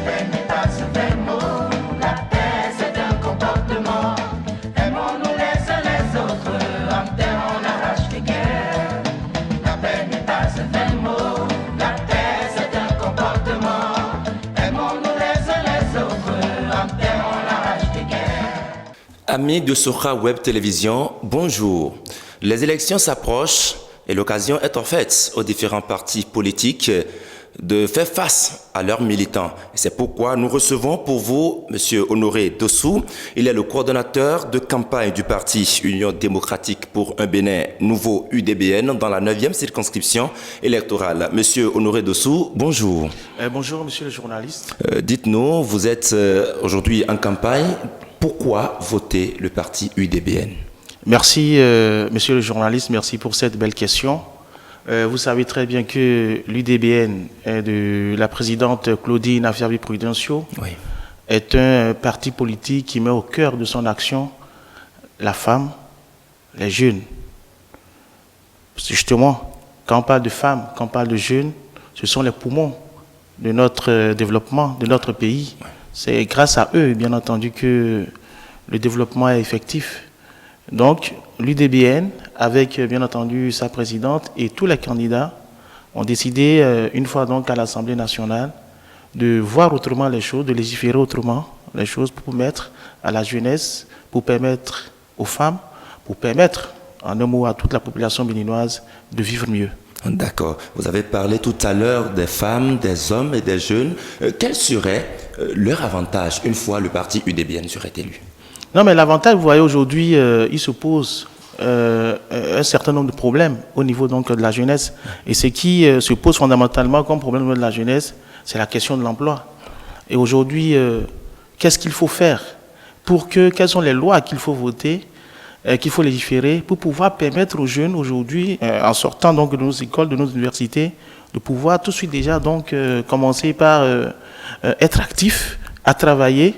paix n'est pas un vain mot, la paix c'est un comportement. Aimons-nous les uns les autres, en terre on arrache les guerres. La paix n'est pas un vain mot, la paix c'est un comportement. Aimons-nous les uns les autres, en terre on arrache les guerres. Amis de Sokha Web Télévision, bonjour. Les élections s'approchent et l'occasion est en fait aux différents partis politiques de faire face à leurs militants. C'est pourquoi nous recevons pour vous M. Honoré Dossou. Il est le coordonnateur de campagne du parti Union démocratique pour un Bénin nouveau UDBN dans la 9e circonscription électorale. M. Honoré Dossou, bonjour. Bonjour monsieur le journaliste. Dites-nous, vous êtes aujourd'hui en campagne. Pourquoi voter le parti UDBN? Merci monsieur le journaliste, merci pour cette belle question. Vous savez très bien que l'UDBN de la présidente Claudine Afiavi-Prudencio est un parti politique qui met au cœur de son action la femme, les jeunes. Justement, quand on parle de femmes, quand on parle de jeunes, ce sont les poumons de notre développement, de notre pays. C'est grâce à eux, bien entendu, que le développement est effectif. Donc, l'UDBN, avec bien entendu sa présidente et tous les candidats, ont décidé, une fois donc à l'Assemblée nationale, de voir autrement les choses, de légiférer autrement les choses pour permettre à la jeunesse, pour permettre aux femmes, pour permettre, en un mot, à toute la population béninoise de vivre mieux. D'accord. Vous avez parlé tout à l'heure des femmes, des hommes et des jeunes. Quel serait leur avantage une fois le parti UDBN serait élu? Non, mais l'avantage, vous voyez, aujourd'hui, il se pose un certain nombre de problèmes au niveau donc, de la jeunesse. Et ce qui se pose fondamentalement comme problème au niveau de la jeunesse, c'est la question de l'emploi. Et aujourd'hui, qu'est-ce qu'il faut faire quelles sont les lois qu'il faut voter, qu'il faut légiférer pour pouvoir permettre aux jeunes aujourd'hui, en sortant donc de nos écoles, de nos universités, de pouvoir tout de suite déjà donc, commencer par être actifs, à travailler,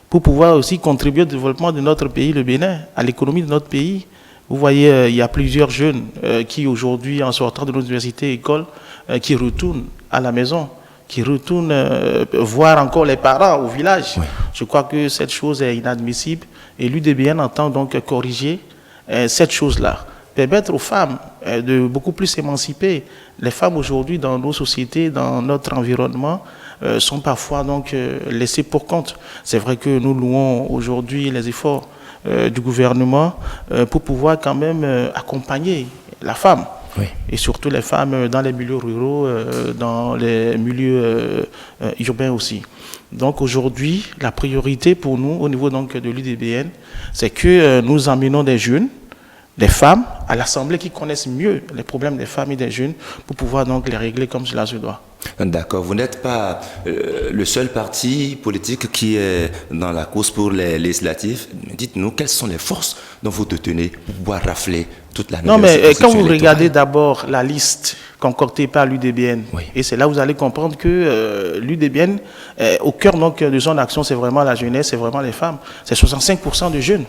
pour pouvoir aussi contribuer au développement de notre pays, le Bénin, à l'économie de notre pays. Vous voyez, il y a plusieurs jeunes qui aujourd'hui, en sortant de nos universités et écoles, qui retournent à la maison, qui retournent voir encore les parents au village. Oui. Je crois que cette chose est inadmissible et l'UDBN entend donc corriger cette chose-là. Permettre aux femmes de beaucoup plus s'émanciper. Les femmes aujourd'hui dans nos sociétés, dans notre environnement, sont parfois donc laissées pour compte. C'est vrai que nous louons aujourd'hui les efforts du gouvernement pour pouvoir quand même accompagner la femme. Oui. Et surtout les femmes dans les milieux ruraux, dans les milieux urbains aussi. Donc aujourd'hui, la priorité pour nous au niveau donc de l'UDBN, c'est que nous emmenons des jeunes, des femmes à l'Assemblée qui connaissent mieux les problèmes des femmes et des jeunes pour pouvoir donc les régler comme cela se doit. D'accord. Vous n'êtes pas le seul parti politique qui est dans la course pour les législatives. Dites-nous, quelles sont les forces dont vous détenez pour pouvoir rafler toute la Non, mais quand vous regardez d'abord la liste concoctée par l'UDBN, oui. Et c'est là où vous allez comprendre que l'UDBN, au cœur donc, de son action, c'est vraiment la jeunesse, c'est vraiment les femmes. C'est 65% de jeunes.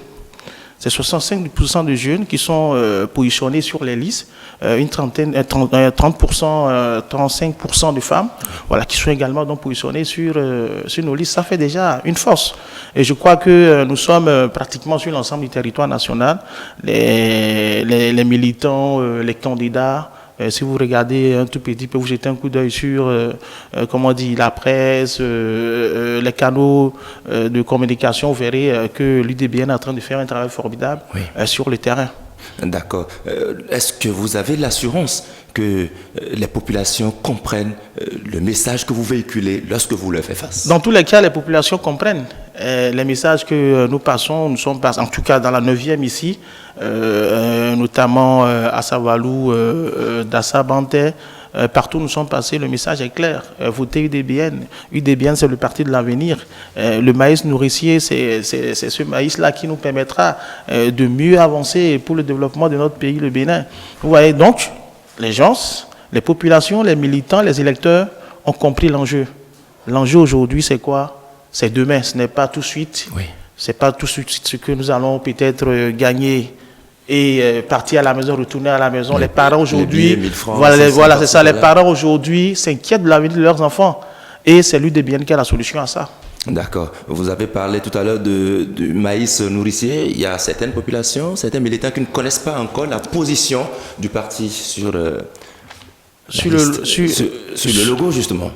C'est 65% de jeunes qui sont positionnés sur les listes, une trentaine, 30%, 35% de femmes, voilà, qui sont également donc positionnés sur nos listes. Ça fait déjà une force. Et je crois que nous sommes pratiquement sur l'ensemble du territoire national, les militants, les candidats. Si vous regardez un tout petit peu, vous jetez un coup d'œil sur comment on dit, la presse, les canaux de communication, vous verrez que l'UDBN est en train de faire un travail formidable sur le terrain. D'accord. Est-ce que vous avez l'assurance que les populations comprennent le message que vous véhiculez lorsque vous leur faites face? Dans tous les cas, les populations comprennent les messages que nous passons. Nous sommes, en tout cas dans la 9e ici, notamment à Savalou, Dassa, Banté, partout où nous sommes passés, le message est clair. Votez UDBN. UDBN, c'est le parti de l'avenir. Le maïs nourricier, c'est ce maïs-là qui nous permettra de mieux avancer pour le développement de notre pays, le Bénin. Vous voyez donc, les gens, les populations, les militants, les électeurs ont compris l'enjeu. L'enjeu aujourd'hui, c'est quoi? C'est demain, ce n'est pas tout de suite. Oui. Ce n'est pas tout de suite ce que nous allons peut-être gagner et partir à la maison, retourner à la maison. Les parents aujourd'hui, voilà, c'est ça. Les parents aujourd'hui s'inquiètent de l'avenir de leurs enfants. Et c'est l'UDBN qui a la solution à ça. D'accord. Vous avez parlé tout à l'heure du maïs nourricier. Il y a certaines populations, certains militants qui ne connaissent pas encore la position du parti sur le logo, justement.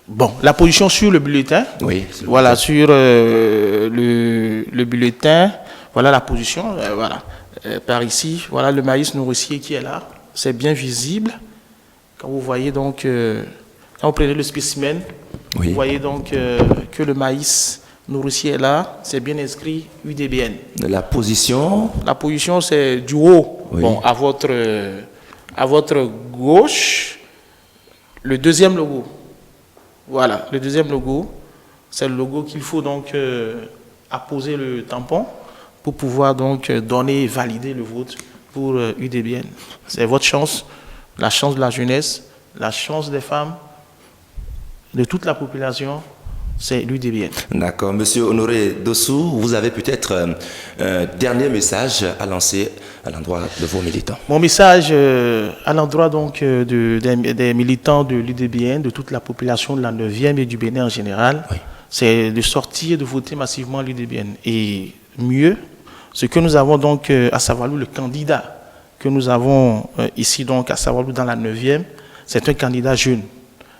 Bon, la position sur le bulletin. Oui. Voilà, sur le bulletin. Voilà la position. Voilà. Par ici, voilà le maïs nourricier qui est là. C'est bien visible. Quand vous voyez donc, quand vous prenez le spécimen, oui. Vous voyez donc que le maïs nourricier est là. C'est bien inscrit UDBN. La position? La position, c'est du haut. Oui. Bon, à votre gauche, le deuxième logo. Voilà, le deuxième logo, c'est le logo qu'il faut donc apposer le tampon pour pouvoir donc donner et valider le vote pour UDBN. C'est votre chance, la chance de la jeunesse, la chance des femmes, de toute la population, c'est l'UDBN. D'accord. Monsieur Honoré Dossou, vous avez peut-être un dernier message à lancer à l'endroit de vos militants. Mon message à l'endroit donc des militants de l'UDBN, de toute la population de la 9e et du Bénin en général, oui. C'est de sortir et de voter massivement l'UDBN. Et mieux, ce que nous avons donc à Savalou, le candidat que nous avons ici donc à Savalou dans la 9e, c'est un candidat jeune,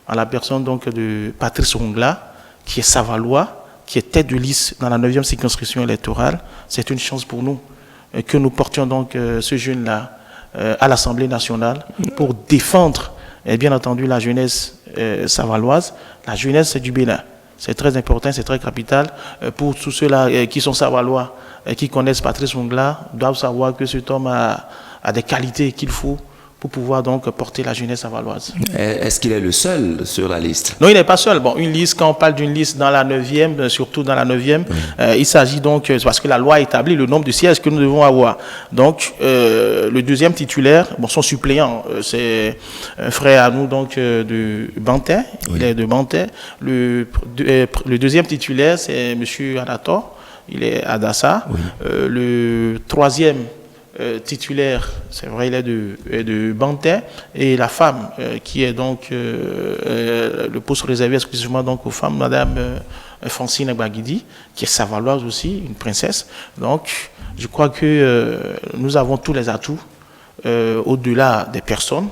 en la personne donc de Patrice Ongla, qui est savalois, qui est tête de liste dans la 9e circonscription électorale. C'est une chance pour nous que nous portions donc ce jeune-là à l'Assemblée nationale pour défendre, bien entendu, la jeunesse savaloise, la jeunesse du Bénin. C'est très important, c'est très capital. Pour tous ceux-là qui sont savalois, qui connaissent Patrice Ongla, doivent savoir que cet homme a des qualités qu'il faut pour pouvoir donc porter la jeunesse savaloise. Est-ce qu'il est le seul sur la liste? Non, il n'est pas seul. Bon, une liste, quand on parle d'une liste dans la 9e, surtout dans la 9e, il s'agit donc, parce que la loi établit le nombre de sièges que nous devons avoir. Donc, le deuxième titulaire, bon, son suppléant, c'est un frère à nous donc de Bantais, il est de Bantais. Le deuxième titulaire, c'est M. Anator, il est à Dassa. Le troisième titulaire, c'est vrai, il est de Bantais, et la femme qui est donc le poste réservé exclusivement donc aux femmes, Madame Francine Agbagidi, qui est savaloise aussi, une princesse. Donc, je crois que nous avons tous les atouts, au-delà des personnes,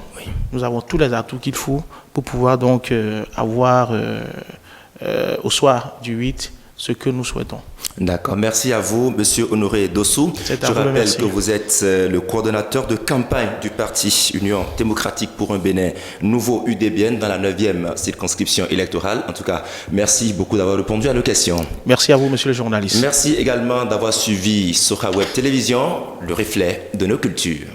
nous avons tous les atouts qu'il faut pour pouvoir donc avoir au soir du 8 ce que nous souhaitons. D'accord, merci à vous, Monsieur Honoré Dossou. Je rappelle que vous êtes le coordonnateur de campagne du parti Union démocratique pour un Bénin nouveau UDBN dans la 9e circonscription électorale. En tout cas, merci beaucoup d'avoir répondu à nos questions. Merci à vous, monsieur le journaliste. Merci également d'avoir suivi Soka Web Télévision, le reflet de nos cultures.